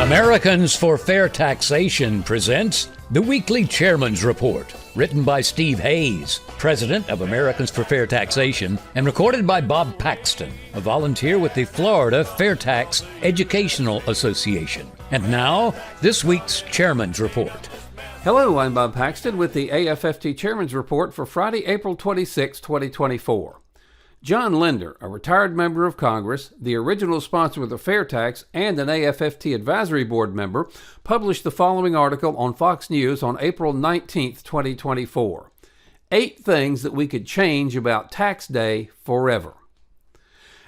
Americans for Fair Taxation presents the Weekly Chairman's Report, written by Steve Hayes, president of Americans for Fair Taxation, and recorded by Bob Paxton, a volunteer with the Florida FAIRtax Educational Association. And now, this week's Chairman's Report. Hello, I'm Bob Paxton with the AFFT Chairman's Report for Friday, April 26, 2024. John Linder, a retired member of Congress, the original sponsor of the FAIRtax, and an AFFT Advisory Board member, published the following article on Fox News on April 19, 2024. 8 things that we could change about tax day forever.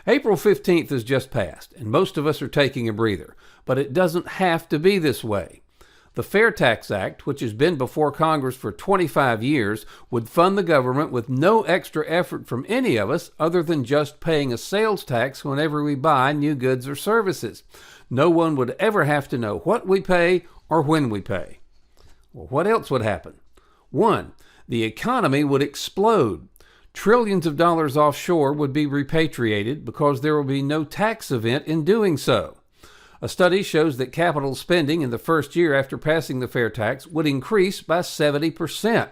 April 15th has just passed, and most of us are taking a breather, but it doesn't have to be this way. The FAIRtax Act, which has been before Congress for 25 years, would fund the government with no extra effort from any of us other than just paying a sales tax whenever we buy new goods or services. No one would ever have to know what we pay or when we pay. Well, what else would happen? 1. The economy would explode. Trillions of dollars offshore would be repatriated because there will be no tax event in doing so. A study shows that capital spending in the first year after passing the FAIRtax would increase by 70%.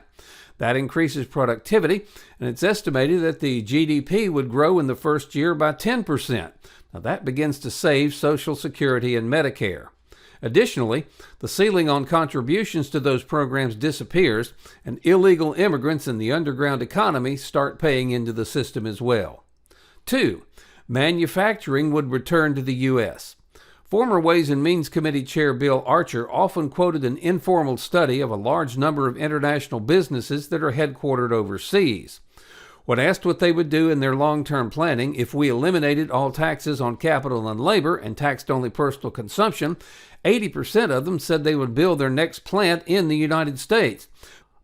That increases productivity, and it's estimated that the GDP would grow in the first year by 10%. Now that begins to save Social Security and Medicare. Additionally, the ceiling on contributions to those programs disappears, and illegal immigrants in the underground economy start paying into the system as well. 2. Manufacturing would return to the U.S. Former Ways and Means Committee Chair Bill Archer often quoted an informal study of a large number of international businesses that are headquartered overseas. When asked what they would do in their long-term planning if we eliminated all taxes on capital and labor and taxed only personal consumption, 80% of them said they would build their next plant in the United States.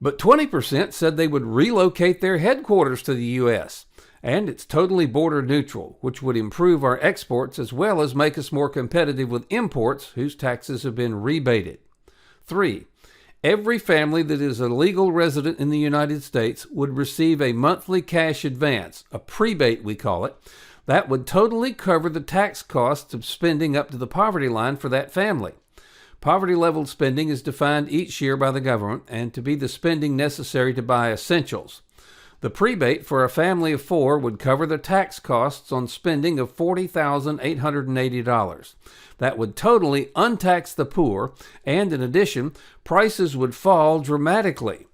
But 20% said they would relocate their headquarters to the U.S. And it's totally border neutral, which would improve our exports as well as make us more competitive with imports whose taxes have been rebated. 3. Every family that is a legal resident in the United States would receive a monthly cash advance, a prebate we call it, that would totally cover the tax costs of spending up to the poverty line for that family. Poverty-level spending is defined each year by the government and to be the spending necessary to buy essentials. The prebate for a family of 4 would cover the tax costs on spending of $40,880. That would totally untax the poor, and in addition, prices would fall dramatically.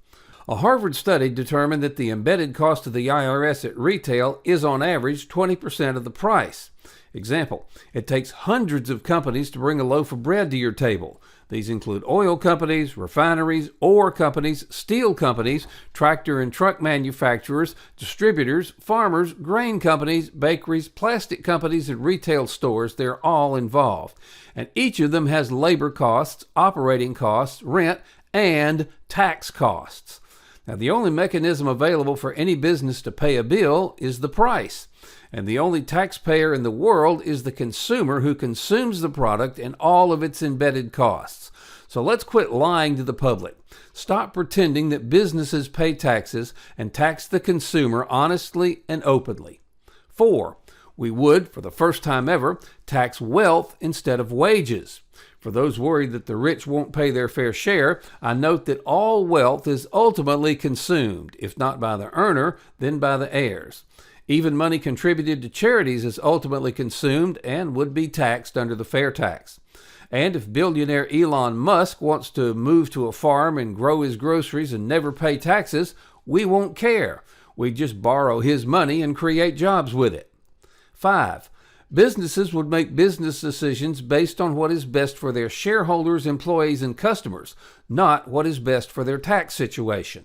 A Harvard study determined that the embedded cost of the IRS at retail is on average 20% of the price. Example, it takes hundreds of companies to bring a loaf of bread to your table. These include oil companies, refineries, ore companies, steel companies, tractor and truck manufacturers, distributors, farmers, grain companies, bakeries, plastic companies, and retail stores. They're all involved. And each of them has labor costs, operating costs, rent, and tax costs. Now, the only mechanism available for any business to pay a bill is the price. And the only taxpayer in the world is the consumer who consumes the product and all of its embedded costs. So let's quit lying to the public. Stop pretending that businesses pay taxes and tax the consumer honestly and openly. 4. We would, for the first time ever, tax wealth instead of wages. For those worried that the rich won't pay their fair share, I note that all wealth is ultimately consumed, if not by the earner, then by the heirs. Even money contributed to charities is ultimately consumed and would be taxed under the FAIRtax. And if billionaire Elon Musk wants to move to a farm and grow his groceries and never pay taxes, we won't care. We just borrow his money and create jobs with it. 5. Businesses would make business decisions based on what is best for their shareholders, employees, and customers, not what is best for their tax situation.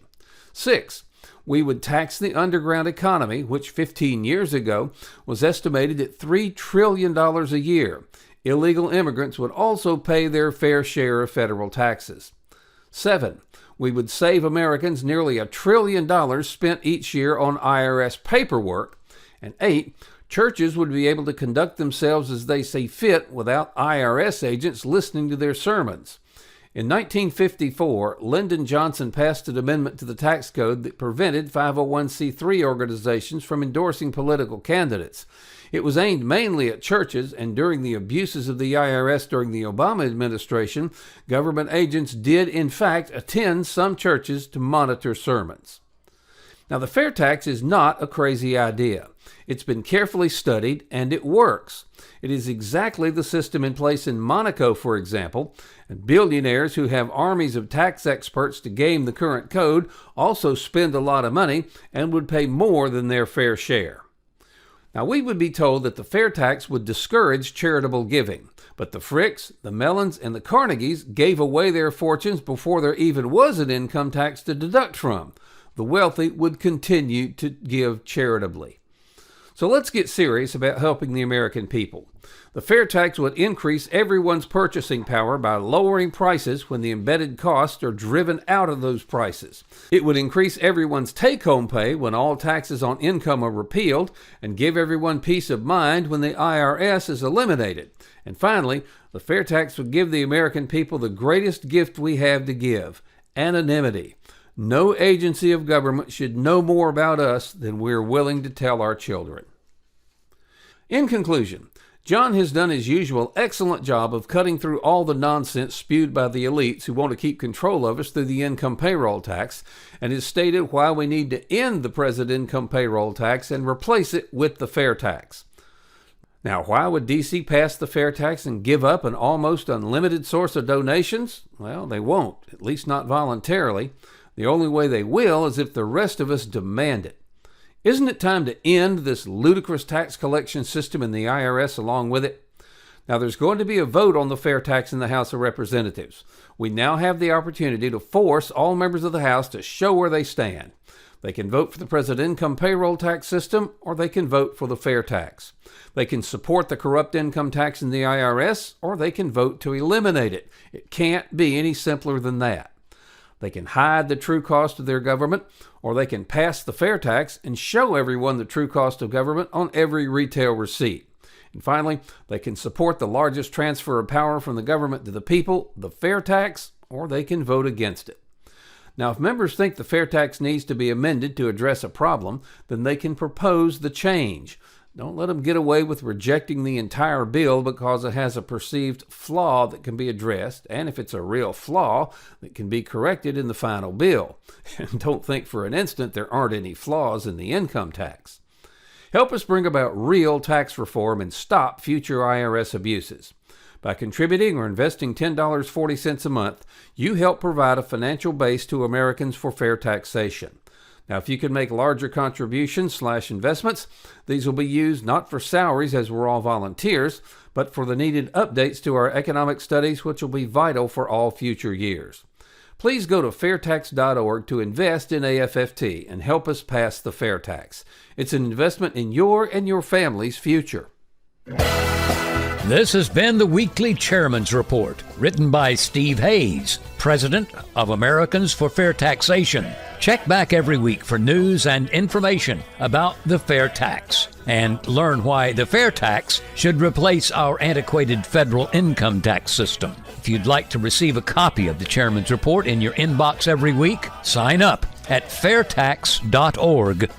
6. We would tax the underground economy, which 15 years ago was estimated at $3 trillion a year. Illegal immigrants would also pay their fair share of federal taxes. 7. We would save Americans nearly $1 trillion spent each year on IRS paperwork. And 8. Churches would be able to conduct themselves as they see fit without IRS agents listening to their sermons. In 1954, Lyndon Johnson passed an amendment to the tax code that prevented 501c3 organizations from endorsing political candidates. It was aimed mainly at churches, and during the abuses of the IRS during the Obama administration, government agents did in fact attend some churches to monitor sermons. Now, the fair tax is not a crazy idea. It's been carefully studied, and it works. It is exactly the system in place in Monaco, for example, and billionaires who have armies of tax experts to game the current code also spend a lot of money and would pay more than their fair share. Now, we would be told that the fair tax would discourage charitable giving, but the Fricks, the Mellons, and the Carnegies gave away their fortunes before there even was an income tax to deduct from. The wealthy would continue to give charitably. So let's get serious about helping the American people. The fair tax would increase everyone's purchasing power by lowering prices when the embedded costs are driven out of those prices. It would increase everyone's take-home pay when all taxes on income are repealed, and give everyone peace of mind when the IRS is eliminated. And finally, the fair tax would give the American people the greatest gift we have to give: anonymity. No agency of government should know more about us than we're willing to tell our children. In conclusion, John has done his usual excellent job of cutting through all the nonsense spewed by the elites who want to keep control of us through the income payroll tax, and has stated why we need to end the present income payroll tax and replace it with the fair tax. Now, why would D.C. pass the fair tax and give up an almost unlimited source of donations? Well, they won't, at least not voluntarily. The only way they will is if the rest of us demand it. Isn't it time to end this ludicrous tax collection system and the IRS along with it? Now, there's going to be a vote on the fair tax in the House of Representatives. We now have the opportunity to force all members of the House to show where they stand. They can vote for the present income payroll tax system, or they can vote for the fair tax. They can support the corrupt income tax in the IRS, or they can vote to eliminate it. It can't be any simpler than that. They can hide the true cost of their government, or they can pass the fair tax and show everyone the true cost of government on every retail receipt. And finally, they can support the largest transfer of power from the government to the people, the fair tax, or they can vote against it. Now, if members think the fair tax needs to be amended to address a problem, then they can propose the change. Don't let them get away with rejecting the entire bill because it has a perceived flaw that can be addressed, and if it's a real flaw, that can be corrected in the final bill. And don't think for an instant there aren't any flaws in the income tax. Help us bring about real tax reform and stop future IRS abuses. By contributing or investing $10.40 a month, you help provide a financial base to Americans for fair taxation. Now, if you can make larger contributions/investments, these will be used not for salaries, as we're all volunteers, but for the needed updates to our economic studies, which will be vital for all future years. Please go to FAIRtax.org to invest in AFFT and help us pass the fair tax. It's an investment in your and your family's future. This has been the Weekly Chairman's Report, written by Steve Hayes, President of Americans for Fair Taxation. Check back every week for news and information about the fair tax, and learn why the fair tax should replace our antiquated federal income tax system. If you'd like to receive a copy of the Chairman's Report in your inbox every week, sign up at FAIRtax.org.